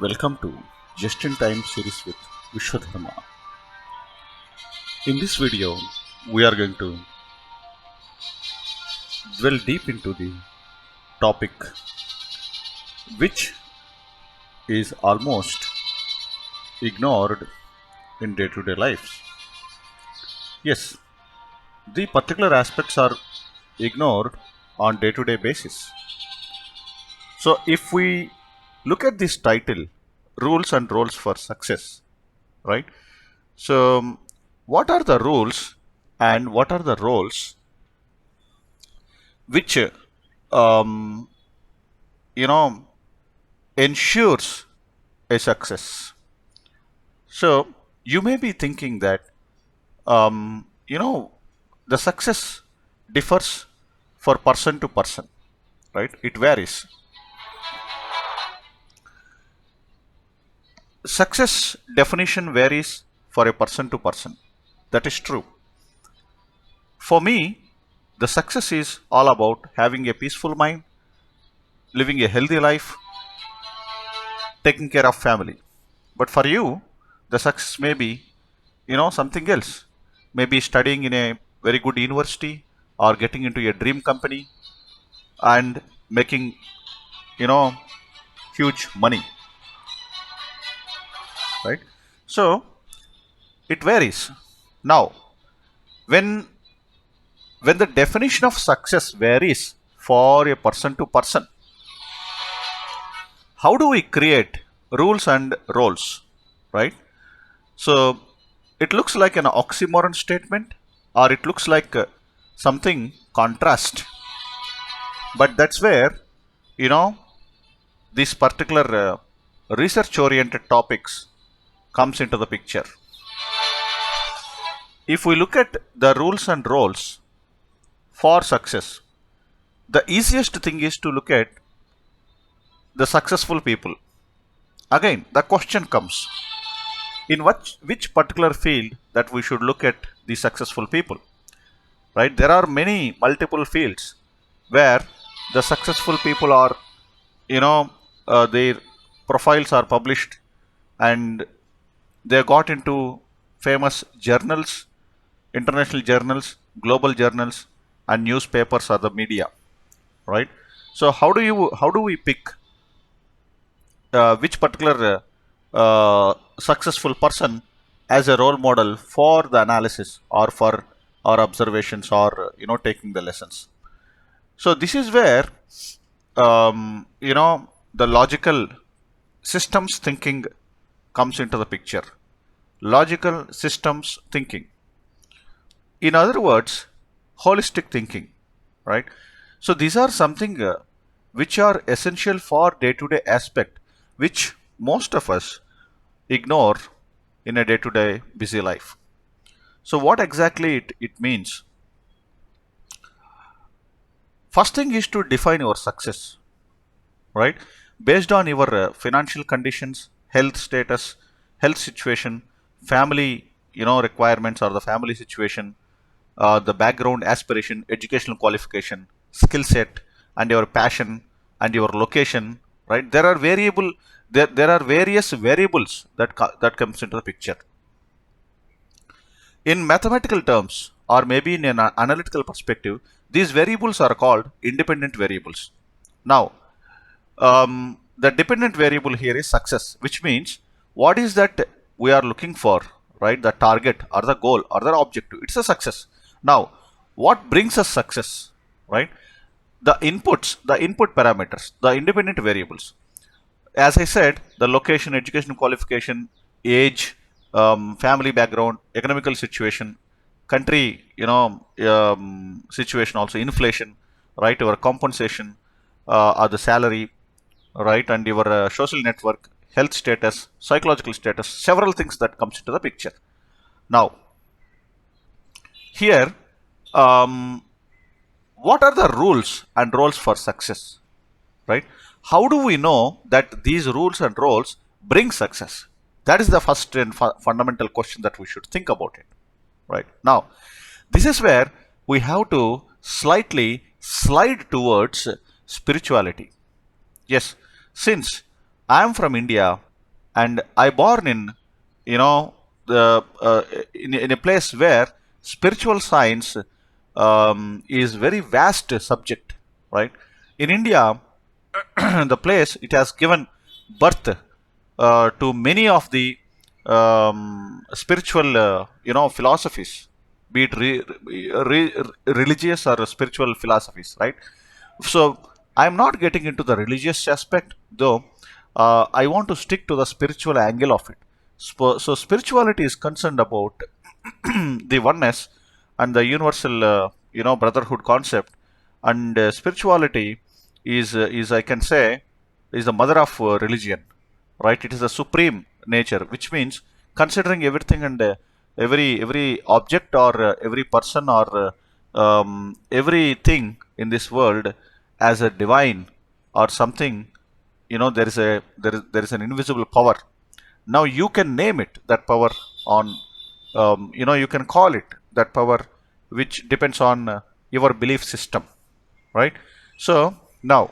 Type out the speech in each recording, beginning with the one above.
Welcome to Just in Time series with Vishwadharma. In this video, we are going to dwell deep into the topic which is almost ignored in day to day life. Yes, the particular aspects are ignored on day to day basis. So, if we look at this title, Rules and Roles for Success, right? So, what are the rules and what are the roles which um, you know ensures a success? So you may be thinking that the success differs for person to person, right? It varies. Success definition varies for a person to person. That is true. For me, the success is all about having a peaceful mind, living a healthy life, taking care of family. But for you, the success may be, something else. Maybe studying in a very good university or getting into a dream company and making, you know, huge money, right? So it varies. Now, when when the definition of success varies for a person to person, how do we create rules and roles, right? So it looks like an oxymoron statement, or it looks like something contrast. But that's where you know these particular research-oriented topics comes into the picture. If we look at the rules and roles for success, the easiest thing is to look at the successful people. Again, the question comes: in which particular field that we should look at the successful people? Right? There are many multiple fields where the successful people are, you know, their profiles are published and they got into famous journals, international journals, global journals, and newspapers or the media, right? So how do we pick which particular successful person as a role model for the analysis or for our observations or taking the lessons? So this is where the logical systems thinking comes into the picture. Logical systems thinking. In other words, holistic thinking, right? So these are something which are essential for day-to-day aspect, which most of us ignore in a day-to-day busy life. So what exactly it means? First thing is to define your success, right? Based on your financial conditions, health status, health situation, family, requirements or the family situation, the background, aspiration, educational qualification, skill set, and your passion and your location, right? There are various variables that comes into the picture. In mathematical terms, or maybe in an analytical perspective, these variables are called independent variables. Now, the dependent variable here is success, which means what is that we are looking for, right? The target or the goal or the objective. It's a success. Now, what brings us success, right? The inputs, the input parameters, the independent variables. As I said, the location, education qualification, age, family background, economical situation, country, situation also, inflation, right? Our compensation, or the salary, right? And your social network, health status, psychological status, several things that comes into the picture. Now, here, um, what are the rules and roles for success, right? How do we know that these rules and roles bring success? That is the first and fundamental question that we should think about it, right? Now, this is where we have to slightly slide towards spirituality. Yes, since I am from India, and I born in, you know, the in a place where spiritual science is very vast subject, right? In India, the place it has given birth to many of the spiritual, philosophies, be it religious or spiritual philosophies, right? So I'm not getting into the religious aspect, though. I want to stick to the spiritual angle of it. So spirituality is concerned about the oneness and the universal, brotherhood concept, and spirituality is I can say is the mother of religion, right? It is a supreme nature, which means considering everything and every object or every person or everything in this world as a divine or something. There is an invisible power. Now you can name it that power on, you can call it that power, which depends on your belief system, right? So now,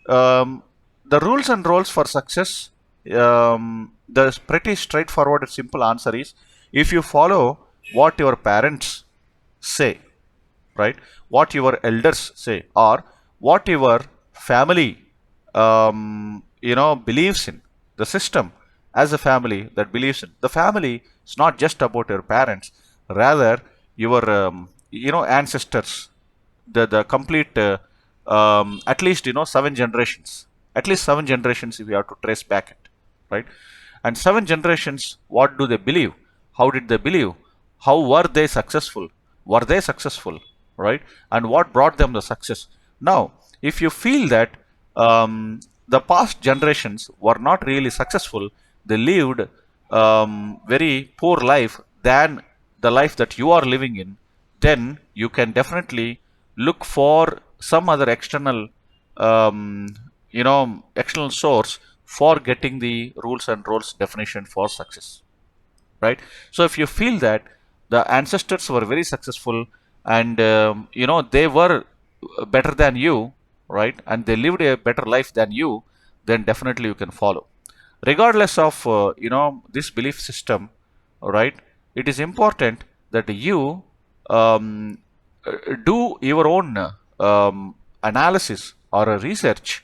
um, the rules and roles for success, the pretty straightforward and simple answer is, if you follow what your parents say, right? What your elders say, or what your family, believes in, the system as a family that believes in. The family is not just about your parents, rather your, ancestors, the complete, at least, 7 generations, at least 7 generations if you have to trace back it, right? And 7 generations, what do they believe? How did they believe? How were they successful? Were they successful, right? And what brought them the success? Now, if you feel that the past generations were not really successful, they lived very poor life than the life that you are living in, then you can definitely look for some other external, external source for getting the rules and roles definition for success, right? So if you feel that the ancestors were very successful and they were better than you, right, and they lived a better life than you, then definitely you can follow, regardless of this belief system, right? It is important that you um, do your own analysis or a research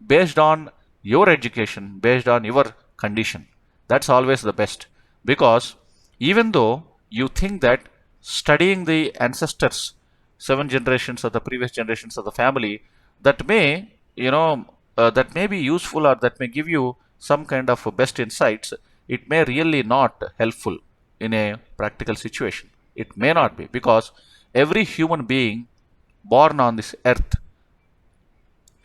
based on your education, based on your condition. That's always the best, because even though you think that studying the ancestors, 7 generations of the previous generations of the family, that may, that may be useful or that may give you some kind of best insights, it may really not helpful in a practical situation. It may not be, because every human being born on this earth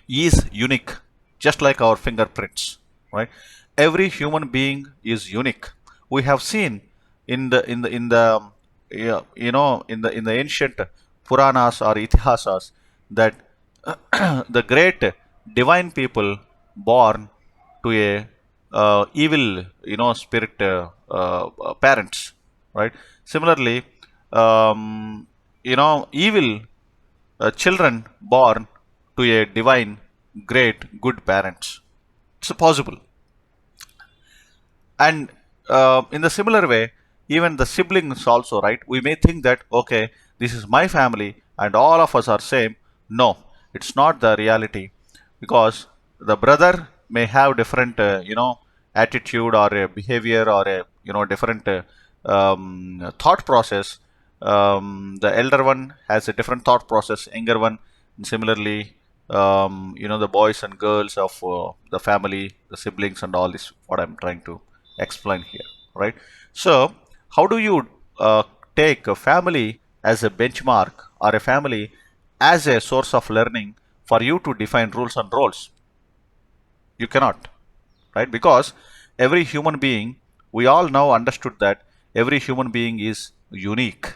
is unique, just like our fingerprints, right? Every human being is unique. We have seen in the ancient Puranas or Itihasas that the great divine people born to a evil, spirit, parents, right? Similarly, evil children born to a divine, great, good parents. It's possible. And in the similar way, even the siblings also, right? We may think that, okay, this is my family and all of us are same. No, it's not the reality, because the brother may have different, attitude or a behavior or a, different thought process. The elder one has a different thought process, younger one, and similarly, the boys and girls of the family, the siblings, and all this. What I'm trying to explain here, right? So, how do you take a family as a benchmark or a family as a source of learning for you to define rules and roles? You cannot, right? Because every human being, we all now understood that every human being is unique,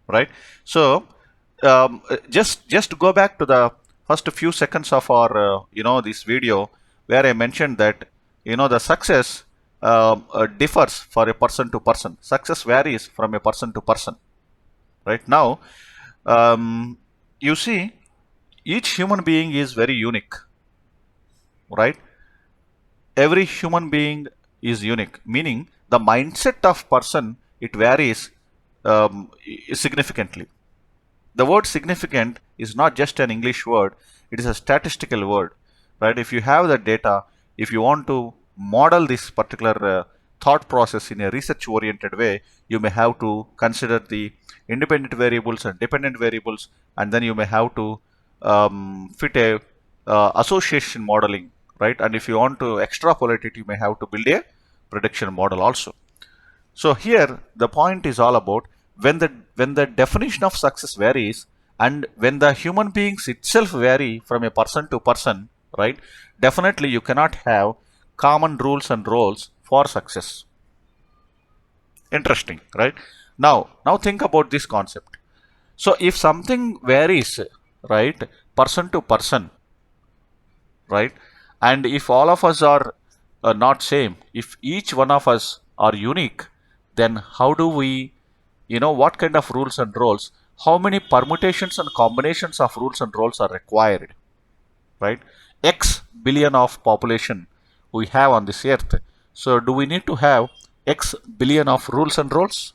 right? So, just to go back to the first few seconds of our, this video, where I mentioned that, the success differs for a person to person. Success varies from a person to person, right? Now, um, you see, each human being is very unique, right? every human being is unique, meaning the mindset of person it varies significantly. The word significant is not just an English word, it is a statistical word, right? If you have the data, if you want to model this particular thought process in a research oriented way, you may have to consider the independent variables and dependent variables, and then you may have to fit a association modeling, right? And if you want to extrapolate it, you may have to build a prediction model also. So here the point is all about when the definition of success varies and when the human beings itself vary from a person to person, right? Definitely you cannot have common rules and roles for success. Interesting, right? Now think about this concept. So if something varies, right, person to person, right, and if all of us are not same, if each one of us are unique, then how do we, what kind of rules and roles, how many permutations and combinations of rules and roles are required, right? X billion of population we have on this earth, so do we need to have X billion of rules and roles?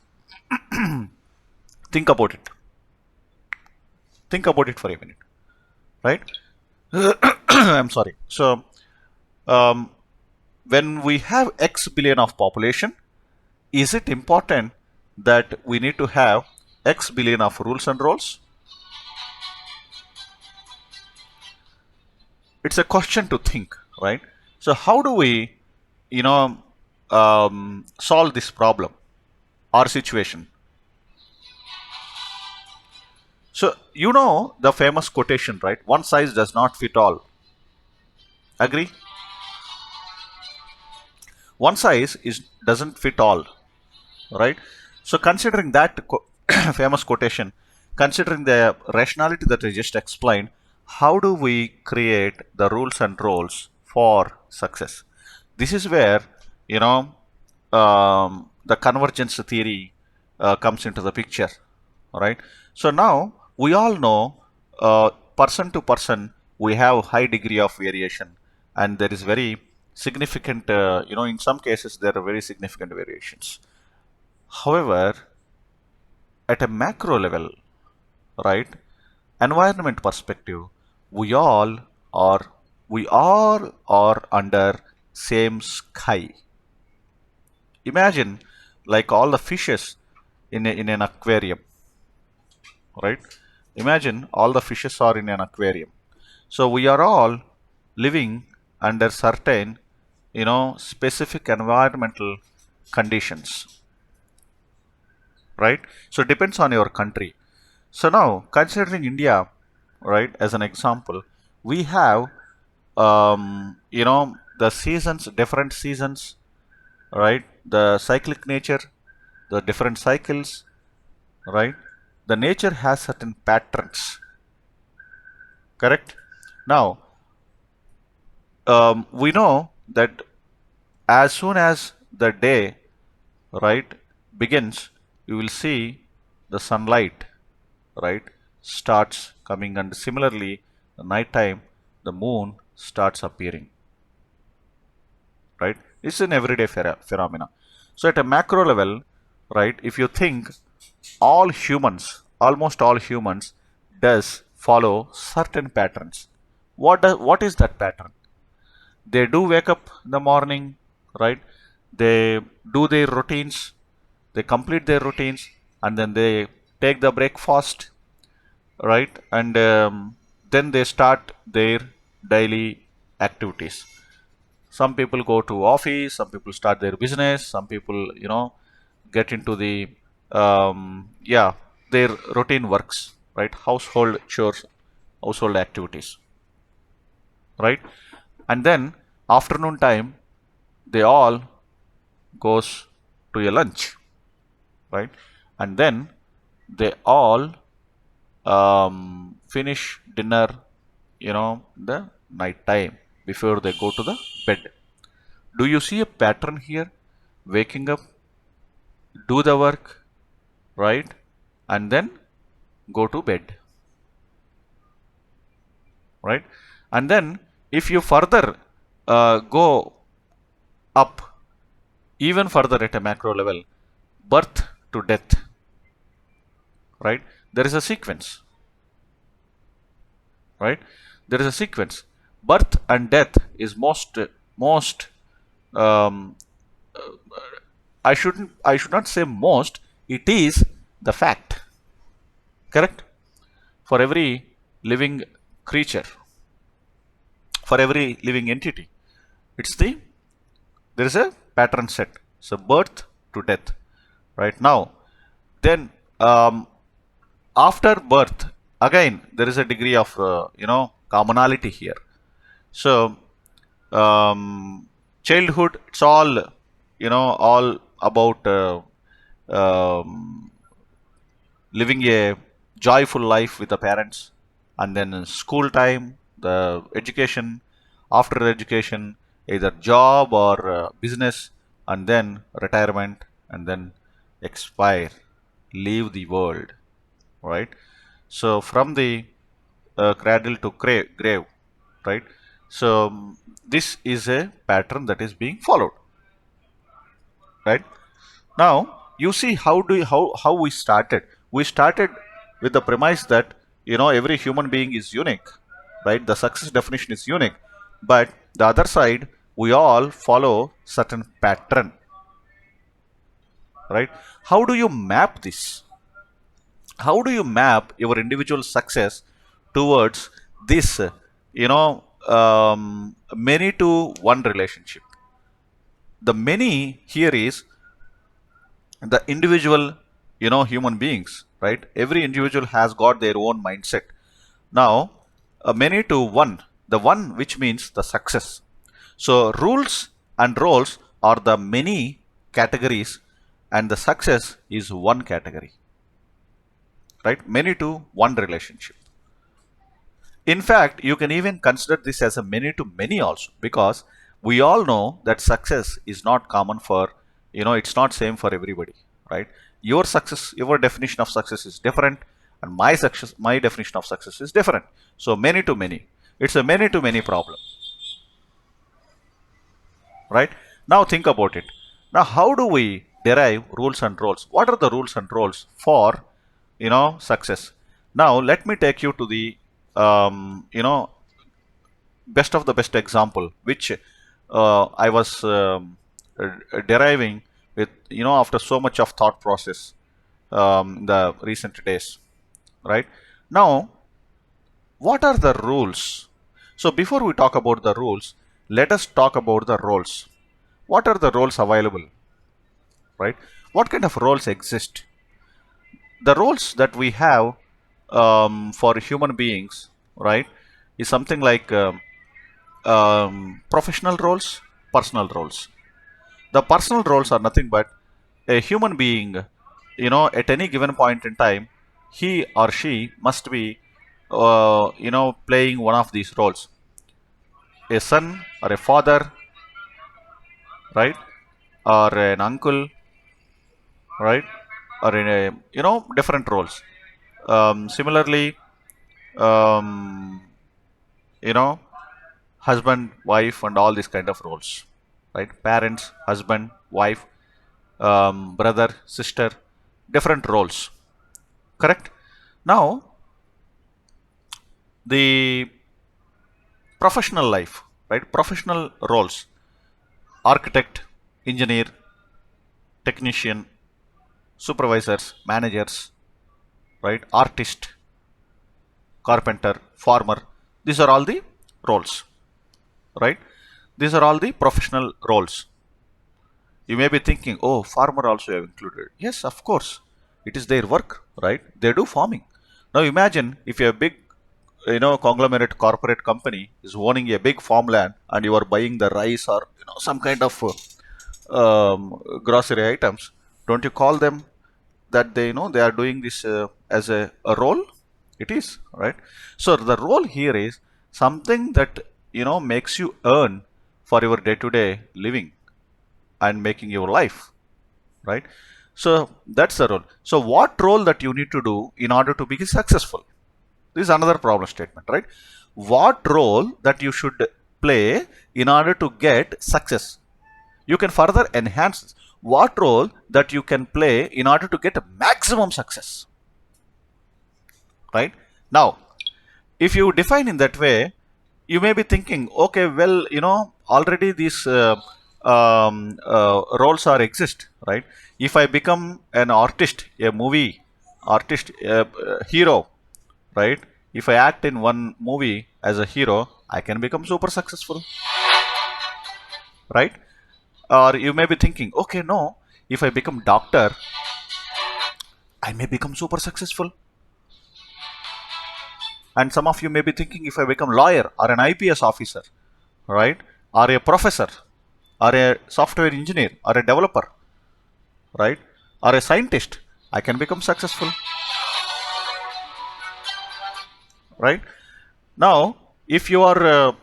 Think about it. Think about it for a minute, right? I'm sorry. So um, when we have X billion of population, is it important that we need to have X billion of rules and roles? It's a question to think, right? So how do we, you know, solve this problem or situation? So the famous quotation, right? One size does not fit all. Agree? One size is doesn't fit all, right? So considering that famous quotation, considering the rationality that I just explained, how do we create the rules and roles for success? This is where you know the convergence theory comes into the picture, right? So now we all know person to person we have high degree of variation, and there is very significant. In some cases there are very significant variations. However, at a macro level, right, environment perspective, we all are we all are under same sky. Imagine like all the fishes in an aquarium, right? Imagine all the fishes are in an aquarium. So we are all living under certain, specific environmental conditions, right? So it depends on your country. So now, considering India, right, as an example, we have, the seasons, different seasons, right? The cyclic nature, the different cycles, right? The nature has certain patterns, correct? Now, we know that as soon as the day, right, begins, you will see the sunlight, right, starts coming, and similarly, the night time, the moon starts appearing, right? It's an everyday phenomena. So at a macro level, right, if you think all humans, almost all humans, does follow certain patterns. What is that pattern? They do wake up in the morning, right? They do their routines, they complete their routines, and then they take the breakfast, right? And then they start their daily activities. Some people go to office, some people start their business, some people, get into the, their routine works, right? Household chores, household activities, right? And then afternoon time, they all goes to a lunch, right? And then they all finish dinner, the night time before they go to the bed. Do you see a pattern here? Waking up, do the work, right? And then go to bed, right? And then if you further go up even further at a macro level, birth to death, right? There is a sequence, right? There is a sequence. Birth and death is most um, I should not say most, it is the fact, correct? For every living creature, for every living entity, it's there is a pattern set. So birth to death, right? Now, then, after birth, again there is a degree of commonality here. So, um, childhood, it's all about um, living a joyful life with the parents, and then in school time, the education, after education, either job or business, and then retirement, and then expire, leave the world, right? So from the cradle to grave, right? So this is a pattern that is being followed, right? Now you see how we started. We started with the premise that every human being is unique, right? The success definition is unique, but the other side, we all follow certain pattern, right? How do you map this? How do you map your individual success towards this many to one relationship? The many here is the individual, human beings, right? Every individual has got their own mindset. Now, many to one, the one which means the success. So rules and roles are the many categories, and the success is one category, right? Many to one relationship. In fact, you can even consider this as a many to many also, because we all know that success is not common for, it's not same for everybody, right? Your success, your definition of success is different, and my definition of success is different. So many to many, it's a many to many problem, right? Now think about it. Now, how do we derive rules and roles? What are the rules and roles for, success? Now, let me take you to the, best of the best example, which I was deriving with, after so much of thought process in the recent days, right? Now, what are the rules? So, before we talk about the rules, let us talk about the roles. What are the roles available, right? What kind of roles exist? The roles that we have for human beings, right, is something like professional roles, personal roles. The personal roles are nothing but a human being, at any given point in time, he or she must be, playing one of these roles. A son or a father, right? Or an uncle, right? Or in a, different roles. Similarly, um, you know, husband, wife, and all these kind of roles, right? Parents, husband, wife, brother, sister, different roles, correct? Now, the professional life, right? Professional roles: architect, engineer, technician, supervisors, managers, right? Artist, carpenter, farmer. These are all the roles, right? These are all the professional roles. You may be thinking, oh, farmer also have included. Yes, of course. It is their work, right? They do farming. Now imagine if a big, conglomerate corporate company is owning a big farmland, and you are buying the rice or, some kind of grocery items. Don't you call them that they are doing this as a role? It is, right? So the role here is something that, makes you earn for your day-to-day living and making your life, right? So that's the role. So what role that you need to do in order to be successful? This is another problem statement, right? What role that you should play in order to get success? You can further enhance what role that you can play in order to get a maximum success. Right? Now, if you define in that way, you may be thinking, okay, well, already these roles are exist, right? If I become an artist, a movie artist, hero, right? If I act in one movie as a hero, I can become super successful, right? Or you may be thinking, okay, no, if I become doctor, I may become super successful. And some of you may be thinking, if I become lawyer or an IPS officer, right? Or a professor, or a software engineer, or a developer, right? Or a scientist, I can become successful, right? Now, if you are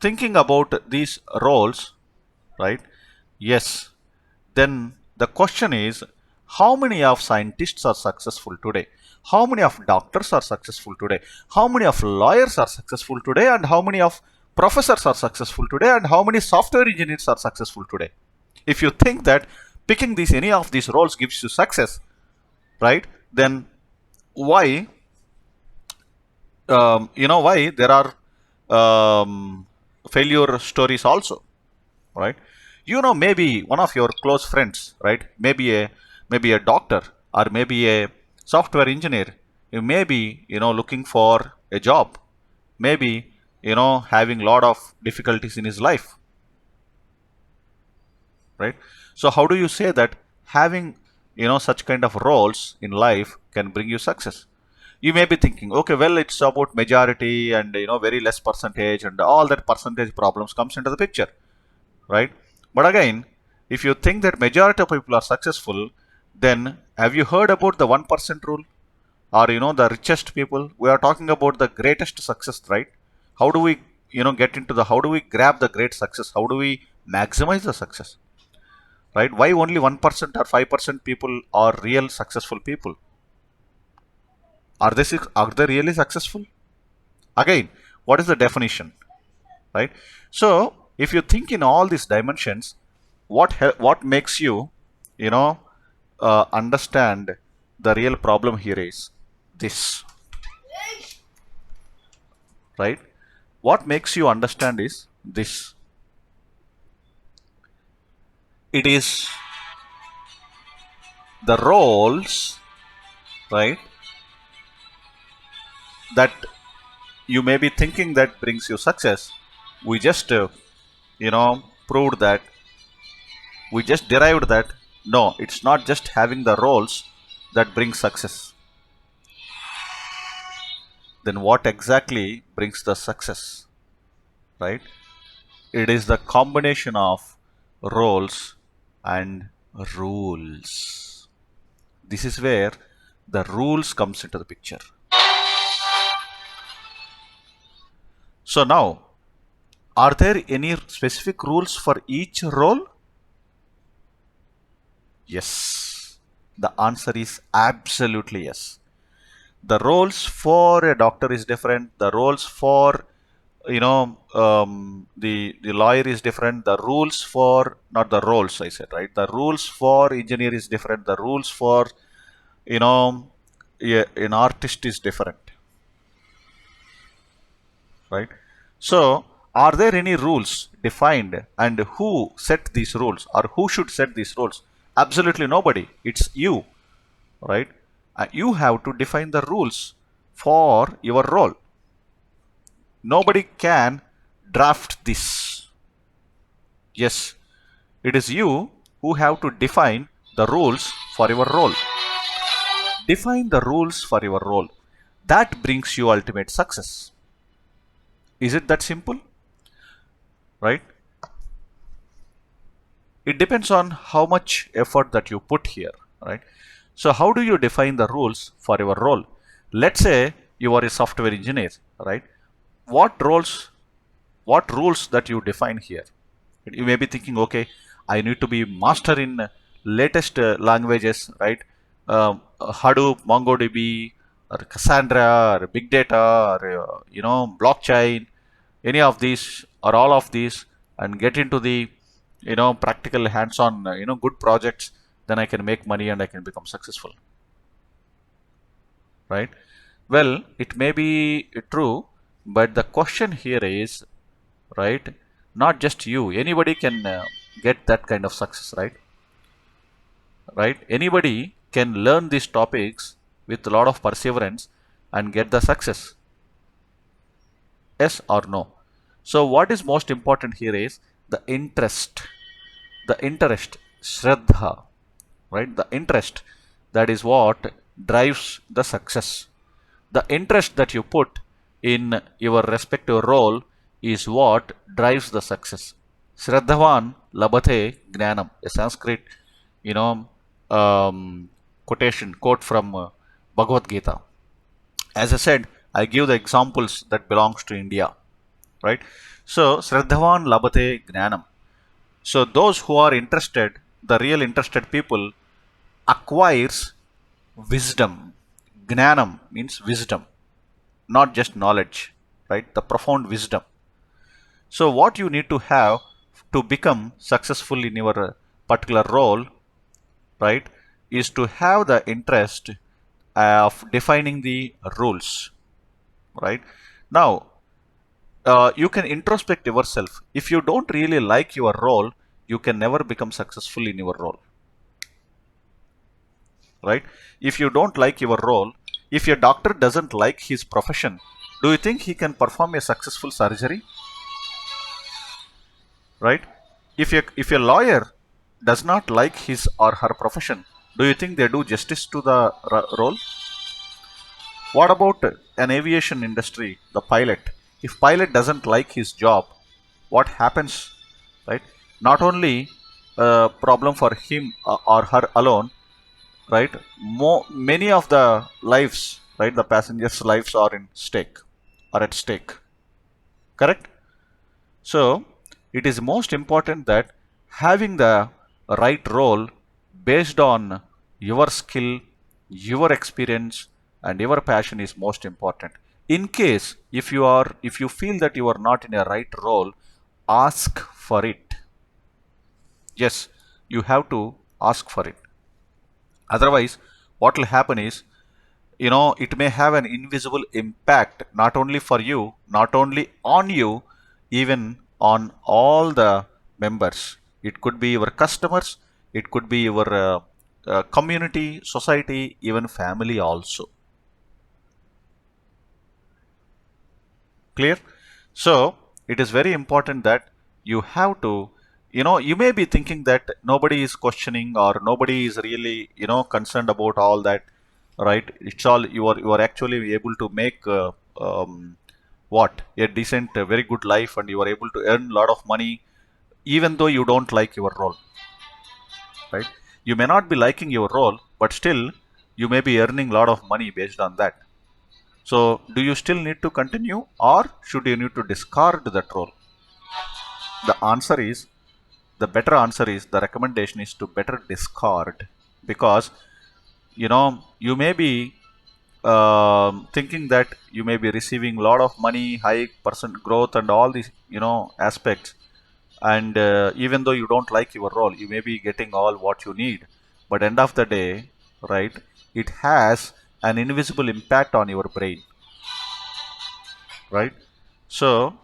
thinking about these roles, right? Yes, then the question is, how many of scientists are successful today? How many of doctors are successful today? How many of lawyers are successful today? And how many of professors are successful today? And how many software engineers are successful today? If you think that picking these any of these roles gives you success, right? Then why why there are failure stories also, right? Maybe one of your close friends, right? Maybe a doctor, or maybe a software engineer. You may be looking for a job, maybe having a lot of difficulties in his life, right? So how do you say that having such kind of roles in life can bring you success? You may be thinking, okay, well, it's about majority and very less percentage, and all that percentage problems comes into the picture, right? But again, if you think that majority of people are successful, then have you heard about the 1% rule, or the richest people? We are talking about the greatest success, right? How do we get into the how do we grab the great success? How do we maximize the success, right? Why only 1% or 5% people are real successful people? Are they really successful? Again, what is the definition, right? So if you think in all these dimensions, what makes you you know understand the real problem here is this, right? What makes you understand is this. It is the roles, right, that you may be thinking that brings you success. We just proved that, we just derived that no, it's not just having the roles that brings success. Then what exactly brings the success, right? It is the combination of roles and rules. This is where the rules comes into the picture. So now, are there any specific rules for each role? Yes. The answer is absolutely yes. The roles for a doctor is different. The roles for the lawyer is different. The rules for, not the roles, I said, right? The rules for engineer is different. The rules for you know an artist is different, right? So are there any rules defined, and who set these rules, or who should set these rules? Absolutely nobody. It's you, right? You have to define the rules for your role. Nobody can draft this. Yes, it is you who have to define the rules for your role. Define the rules for your role. That brings you ultimate success. Is it that simple? Right? It depends on how much effort that you put here, right? So how do you define the rules for your role? Let's say you are a software engineer, right? What roles, what rules that you define here? You may be thinking, okay, I need to be master in latest languages, right? Hadoop, MongoDB, or Cassandra, or big data, or blockchain, any of these or all of these, and get into the practical hands-on good projects, then I can make money and I can become successful, right? Well, it may be true, but the question here is, right, not just you, anybody can get that kind of success, right? Anybody can learn these topics with a lot of perseverance and get the success. Yes or no? So what is most important here is the interest. The interest, shraddha, right? The interest, that is what drives the success. The interest that you put in your respective role is what drives the success. Shraddhavan labhate gnanam, a Sanskrit, you know, um, quote from Bhagavad Gita. As I said, I give the examples that belongs to India, right? So, Shraddhavan labhate gnanam. So, those who are interested, the real interested people, acquires wisdom. Gnanam means wisdom, not just knowledge, right? The profound wisdom. So, what you need to have to become successful in your particular role, right, is to have the interest of defining the rules, right? Now, you can introspect yourself. If you don't really like your role, you can never become successful in your role, right? If you don't like your role, if your doctor doesn't like his profession, do you think he can perform a successful surgery, right? If a lawyer does not like his or her profession, do you think they do justice to the role? What about an aviation industry, the pilot? If pilot doesn't like his job, what happens, right? Not only a problem for him or her alone, right? Many of the lives, right, the passengers lives are in stake, are at stake, correct? So it is most important that having the right role based on your skill, your experience, and your passion is most important. In case if you feel that you are not in a right role, ask for it. Yes, you have to ask for it. Otherwise, what will happen is, it may have an invisible impact not only for you, not only on you, even on all the members. It could be your customers, it could be your community, society, even family also. Clear? So, it is very important that you have to, you may be thinking that nobody is questioning or nobody is really, concerned about all that, right? It's all you are actually able to make what a decent, very good life, and you are able to earn a lot of money, even though you don't like your role, right? You may not be liking your role, but still you may be earning a lot of money based on that. So, do you still need to continue or should you need to discard that role? The answer is, the better answer is, the recommendation is to better discard, because you may be thinking that you may be receiving a lot of money, high percent growth, and all these aspects, and even though you don't like your role, you may be getting all what you need, but end of the day, right, it has an invisible impact on your brain, right? So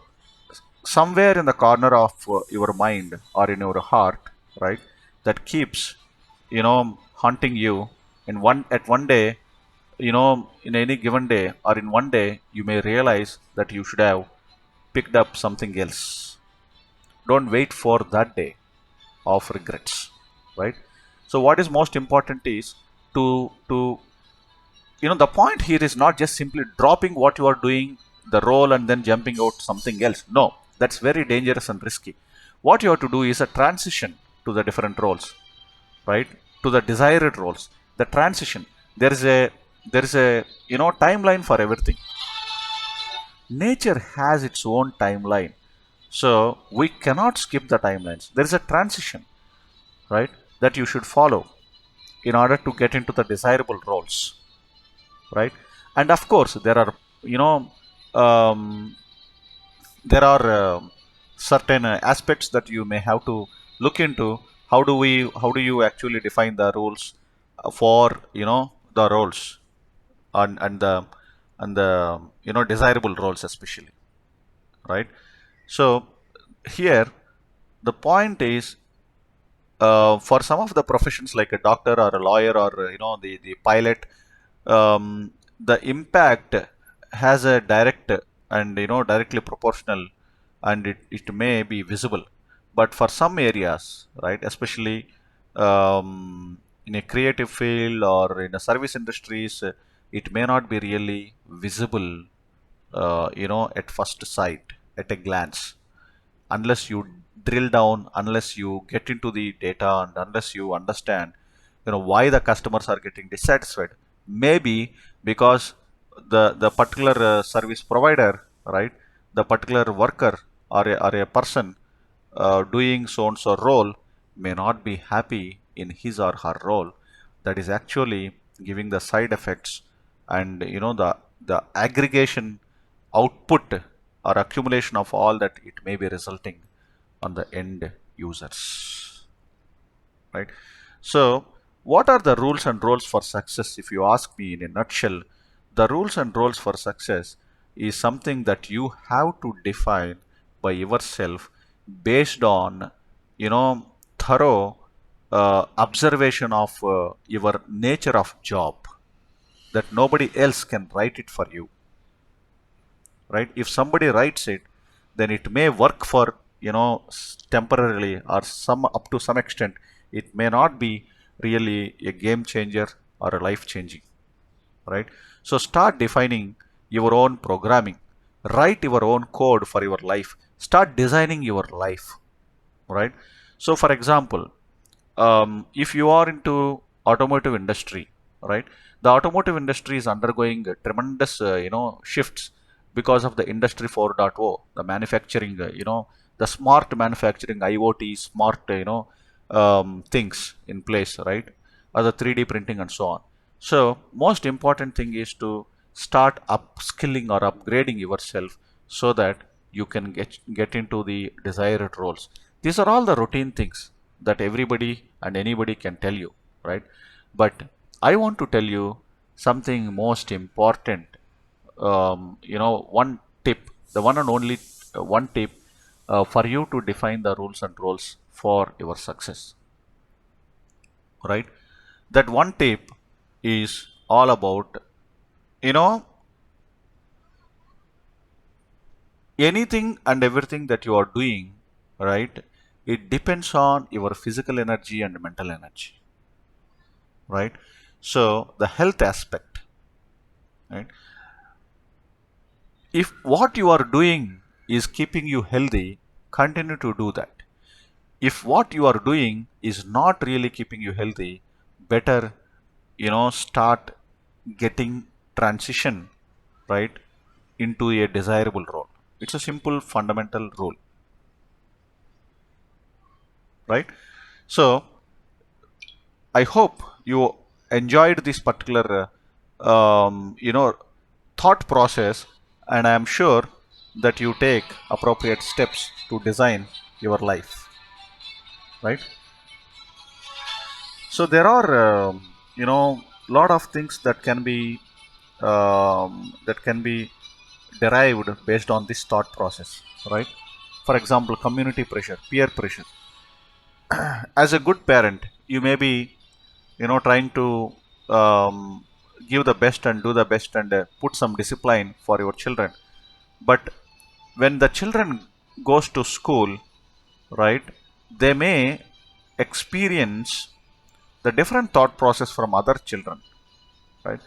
somewhere in the corner of your mind or in your heart, right, that keeps haunting you, in one day, in any given day, or in one day, you may realize that you should have picked up something else. Don't wait for that day of regrets, right? So what is most important is to the point here is not just simply dropping what you are doing, the role, and then jumping out something else. No, that's very dangerous and risky. What you have to do is a transition to the different roles, right? To the desired roles. The transition, there is a timeline for everything. Nature has its own timeline, so we cannot skip the timelines. There is a transition, right, that you should follow in order to get into the desirable roles, right? And of course, there are, um, there are certain aspects that you may have to look into. How do you actually define the rules for the roles and the desirable roles especially, right? So here the point is, for some of the professions like a doctor or a lawyer or the pilot, the impact has a direct and directly proportional, and it may be visible. But for some areas, right, especially in a creative field or in a service industries, it may not be really visible, at first sight, at a glance, unless you drill down, unless you get into the data, and unless you understand, why the customers are getting dissatisfied. Maybe because the particular service provider, right, the particular worker or a person doing so and so role may not be happy in his or her role. That is actually giving the side effects, and the aggregation output or accumulation of all that it may be resulting on the end users, right? So what are the rules and roles for success? If you ask me in a nutshell, the rules and roles for success is something that you have to define by yourself based on you know thorough observation of your nature of job, that nobody else can write it for you, right? If somebody writes it, then it may work for temporarily, or some up to some extent. It may not be really a game changer or a life changing, right? So start defining your own programming, write your own code for your life, start designing your life, right? So for example, if you are into automotive industry, right, the automotive industry is undergoing tremendous shifts because of the industry 4.0, the manufacturing, the smart manufacturing, IoT, smart things in place, right, or the 3D printing and so on. So most important thing is to start upskilling or upgrading yourself so that you can get into the desired roles. These are all the routine things that everybody and anybody can tell you, right? But I want to tell you something most important. One tip, the one and only one tip for you to define the rules and roles for your success, right? That one tip is all about, you know, anything and everything that you are doing, right? It depends on your physical energy and mental energy, right? So the health aspect, right? If what you are doing is keeping you healthy, continue to do that. If what you are doing is not really keeping you healthy, better, start getting transition, right, into a desirable role. It's a simple fundamental rule, right? So I hope you enjoyed this particular, thought process, and I am sure that you take appropriate steps to design your life, right? So there are, lot of things that can be derived based on this thought process, right? For example, community pressure, peer pressure. As a good parent, you may be trying to um, give the best and do the best and put some discipline for your children. But when the children goes to school, right, they may experience the different thought process from other children, right,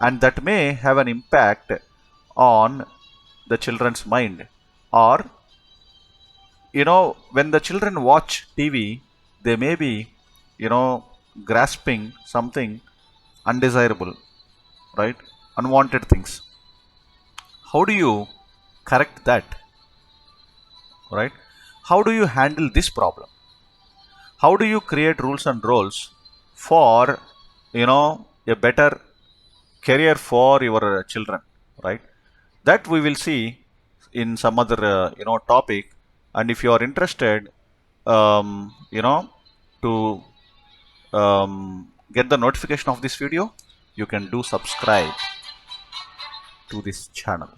and that may have an impact on the children's mind. Or when the children watch TV, they may be you know grasping something undesirable, right, unwanted things. How do you correct that, right? How do you handle this problem? How do you create rules and roles for a better career for your children, right? That we will see in some other topic. And if you are interested, to get the notification of this video, you can do subscribe to this channel.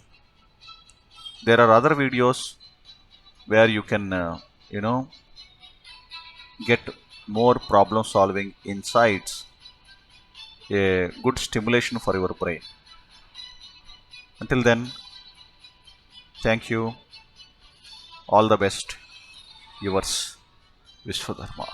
There are other videos where you can, get more problem solving insights, a good stimulation for your brain. Until then, thank you. All the best. Yours, Vishwadharma.